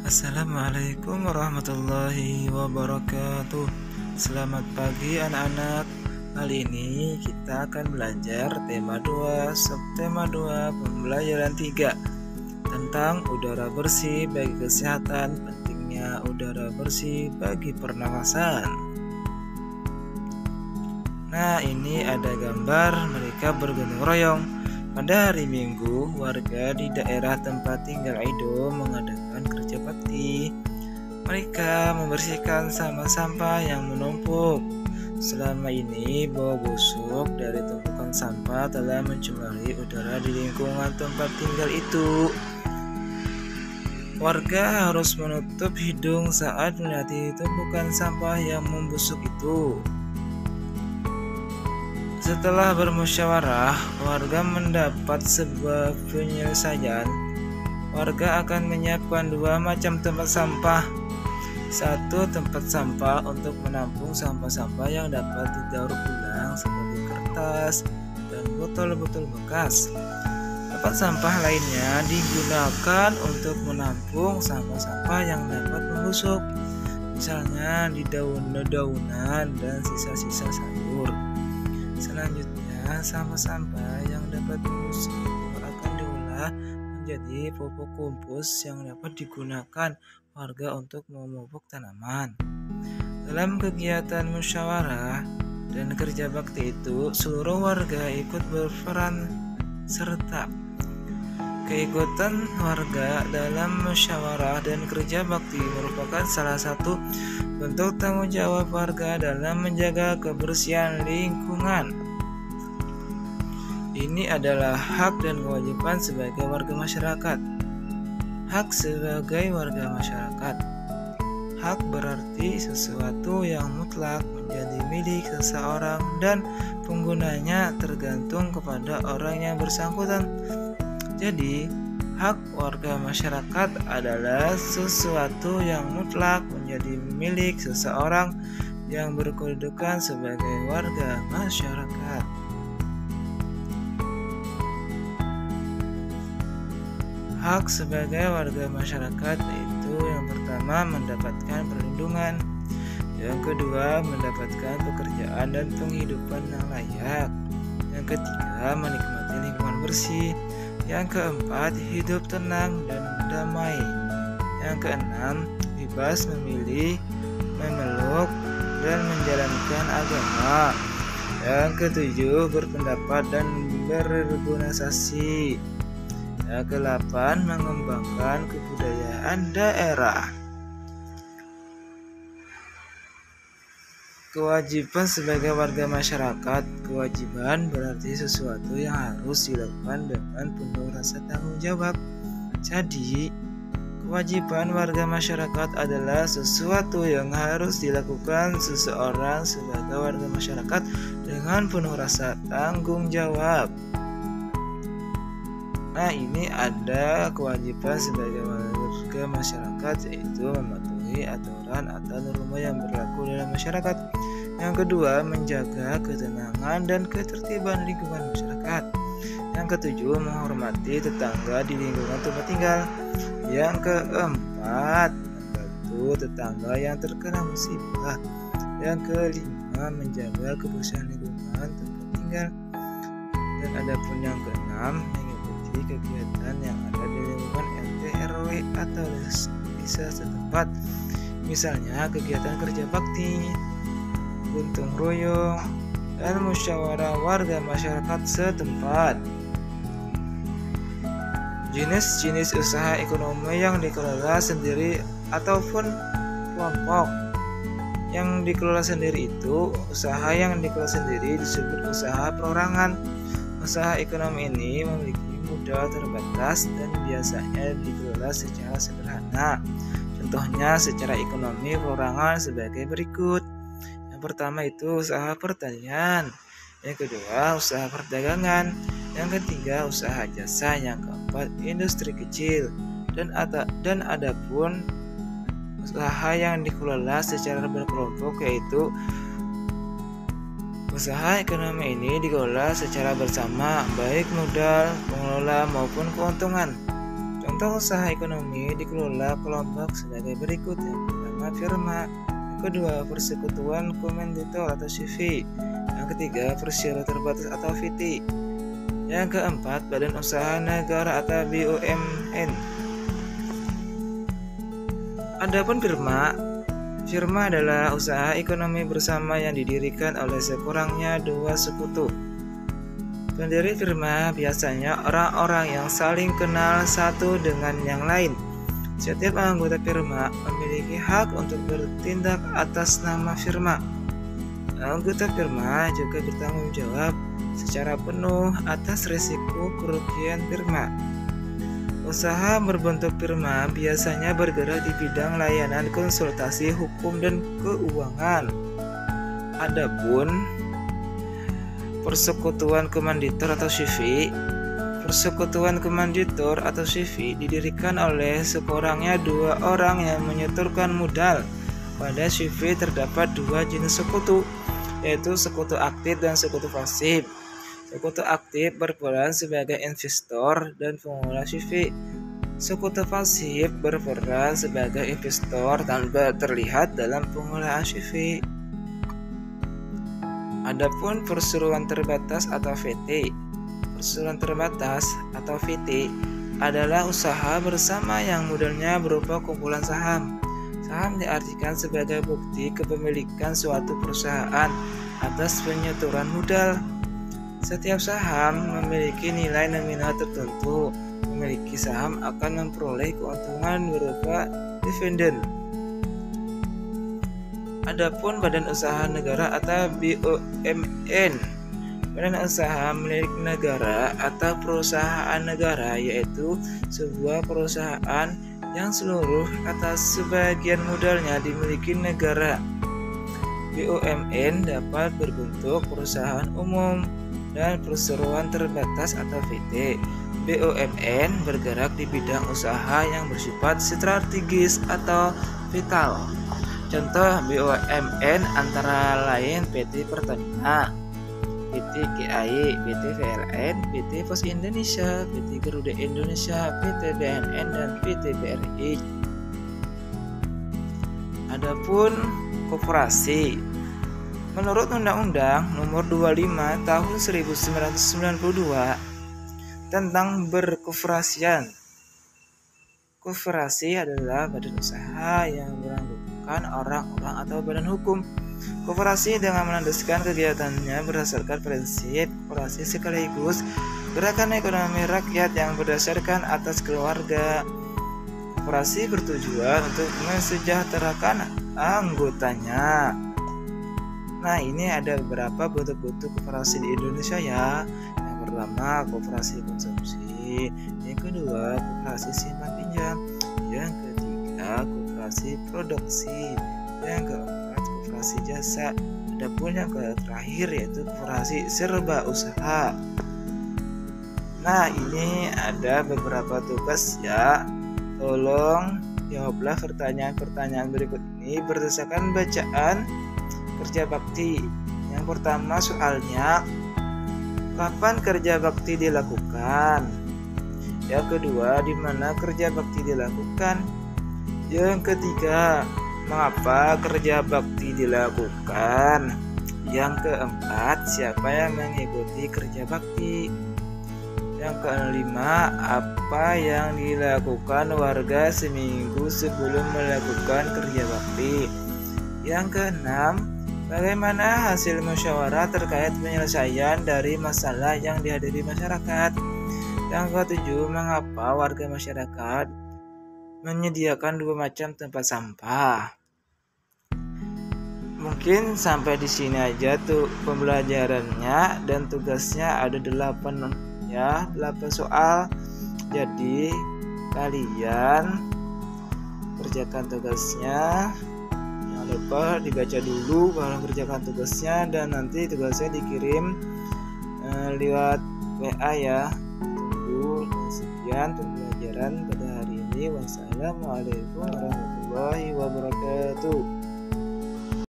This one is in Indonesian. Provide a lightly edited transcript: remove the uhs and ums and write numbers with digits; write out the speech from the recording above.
Assalamualaikum warahmatullahi wabarakatuh. Selamat pagi anak-anak. Kali ini kita akan belajar tema 2, subtema 2, pembelajaran 3 tentang udara bersih bagi kesehatan, pentingnya udara bersih bagi pernafasan. Nah, ini ada gambar mereka bergotong royong. Pada hari Minggu, warga di daerah tempat tinggal Aido mengadakan kerja bakti. Mereka membersihkan sampah-sampah yang menumpuk. Selama ini, bau busuk dari tumpukan sampah telah mencemari udara di lingkungan tempat tinggal itu. Warga harus menutup hidung saat melewati tumpukan sampah yang membusuk itu. Setelah bermusyawarah, warga mendapat sebuah penyelesaian. Warga akan menyiapkan 2 macam tempat sampah. Satu tempat sampah untuk menampung sampah-sampah yang dapat didaur ulang seperti kertas dan botol-botol bekas. Tempat sampah lainnya digunakan untuk menampung sampah-sampah yang dapat membusuk, misalnya di daun-daunan dan sisa-sisa sayur. Selanjutnya, sampah-sampah yang dapat membusuk itu akan diolah menjadi pupuk kompos yang dapat digunakan warga untuk memupuk tanaman. Dalam kegiatan musyawarah dan kerja bakti itu, seluruh warga ikut berperan serta. Keikutan warga dalam musyawarah dan kerja bakti merupakan salah satu bentuk tanggung jawab warga dalam menjaga kebersihan lingkungan. Ini adalah hak dan kewajiban sebagai warga masyarakat. Hak sebagai warga masyarakat. Hak berarti sesuatu yang mutlak menjadi milik seseorang dan penggunanya tergantung kepada orang yang bersangkutan. Jadi, hak warga masyarakat adalah sesuatu yang mutlak menjadi milik seseorang yang berkedudukan sebagai warga masyarakat. Hak sebagai warga masyarakat yaitu yang pertama mendapatkan perlindungan, yang kedua mendapatkan pekerjaan dan penghidupan yang layak, yang ketiga menikmati lingkungan bersih, yang keempat hidup tenang dan damai, yang keenam bebas memilih, memeluk, dan menjalankan agama, yang ketujuh berpendapat dan berorganisasi, yang ke-8 mengembangkan kebudayaan daerah. Kewajiban sebagai warga masyarakat. Kewajiban berarti sesuatu yang harus dilakukan dengan penuh rasa tanggung jawab. Jadi, kewajiban warga masyarakat adalah sesuatu yang harus dilakukan seseorang sebagai warga masyarakat dengan penuh rasa tanggung jawab. Nah, ini ada kewajiban sebagai warga masyarakat yaitu mematuhi aturan atau norma yang berlaku dalam masyarakat. Yang kedua, menjaga ketenangan dan ketertiban lingkungan masyarakat. Yang ketujuh, menghormati tetangga di lingkungan tempat tinggal. Yang keempat, membantu tetangga yang terkena musibah. Yang kelima, menjaga kebersihan lingkungan tempat tinggal. Dan adapun yang keenam, kegiatan yang ada di lingkungan RT RW atau desa setempat, misalnya kegiatan kerja bakti, gotong royong, dan musyawarah warga masyarakat setempat. Jenis-jenis usaha ekonomi yang dikelola sendiri ataupun kelompok yang dikelola sendiri itu, usaha yang dikelola sendiri disebut usaha perorangan. Usaha ekonomi ini memiliki modal terbatas dan biasanya dikelola secara sederhana. Contohnya secara ekonomi perorangan sebagai berikut. Yang pertama itu usaha pertanian, yang kedua usaha perdagangan, yang ketiga usaha jasa, yang keempat industri kecil, dan adapun usaha yang dikelola secara berkelompok yaitu usaha ekonomi ini dikelola secara bersama, baik modal, pengelola maupun keuntungan. Contoh usaha ekonomi dikelola kelompok sebagai berikut. Yang pertama, firma. Yang kedua, persekutuan komanditor atau CV. Yang ketiga, perseroan terbatas atau VT. Yang keempat, badan usaha negara atau BUMN. Adapun firma adalah usaha ekonomi bersama yang didirikan oleh sekurangnya dua sekutu. Pendiri firma biasanya orang-orang yang saling kenal satu dengan yang lain. Setiap anggota firma memiliki hak untuk bertindak atas nama firma. Anggota firma juga bertanggung jawab secara penuh atas risiko kerugian firma. Usaha berbentuk firma biasanya bergerak di bidang layanan konsultasi hukum dan keuangan. Adapun persekutuan komanditor atau CV. Persekutuan komanditor atau CV didirikan oleh sekurangnya dua orang yang menyetorkan modal. Pada CV terdapat dua jenis sekutu, yaitu sekutu aktif dan sekutu pasif. Sekutu aktif berperan sebagai investor dan pengelola CV. Sekutu pasif berperan sebagai investor tanpa terlihat dalam pengelolaan CV. Adapun perseroan terbatas atau VT. Perseroan terbatas atau VT adalah usaha bersama yang modalnya berupa kumpulan saham. Saham diartikan sebagai bukti kepemilikan suatu perusahaan atas penyetoran modal. Setiap saham memiliki nilai nominal tertentu. Memiliki saham akan memperoleh keuntungan berupa dividen. Adapun badan usaha negara atau BUMN. Badan usaha milik negara atau perusahaan negara yaitu sebuah perusahaan yang seluruh atau sebagian modalnya dimiliki negara. BUMN dapat berbentuk perusahaan umum dan perseroan terbatas atau VT. BUMN bergerak di bidang usaha yang bersifat strategis atau vital. Contoh BUMN antara lain PT Pertamina, PT KAI, PT PLN, PT Pos Indonesia, PT Garuda Indonesia, PT BNN, dan PT BRI. Adapun koperasi, menurut Undang-Undang Nomor 25 Tahun 1992 tentang berkoperasian, koperasi adalah badan usaha yang beranggotakan orang-orang atau badan hukum. Koperasi dengan melandaskan kegiatannya berdasarkan prinsip koperasi sekaligus gerakan ekonomi rakyat yang berdasarkan atas keluarga. Koperasi bertujuan untuk mensejahterakan anggotanya. Nah, ini ada beberapa bentuk-bentuk koperasi di Indonesia ya. Yang pertama, koperasi konsumsi. Yang kedua, koperasi simpan pinjam. Yang ketiga, koperasi produksi. Yang keempat, koperasi jasa. Adapun yang terakhir yaitu koperasi serba usaha. Nah, ini ada beberapa tugas ya. Tolong jawablah pertanyaan-pertanyaan berikut ini berdasarkan bacaan kerja bakti. Yang pertama soalnya, kapan kerja bakti dilakukan? Yang kedua, di mana kerja bakti dilakukan? Yang ketiga, mengapa kerja bakti dilakukan? Yang keempat, siapa yang mengikuti kerja bakti? Yang kelima, apa yang dilakukan warga seminggu sebelum melakukan kerja bakti? Yang keenam, bagaimana hasil musyawarah terkait penyelesaian dari masalah yang dihadapi masyarakat? Yang ketujuh, mengapa warga masyarakat menyediakan dua macam tempat sampah? Mungkin sampai di sini aja tuh pembelajarannya, dan tugasnya ada 8 soal. Jadi kalian kerjakan tugasnya. Jangan lupa dibaca dulu kalau kerjakan tugasnya, dan nanti tugasnya dikirim lewat WA ya. Tunggu. Sekian pembelajaran pada hari ini. Wassalamualaikum warahmatullahi wabarakatuh.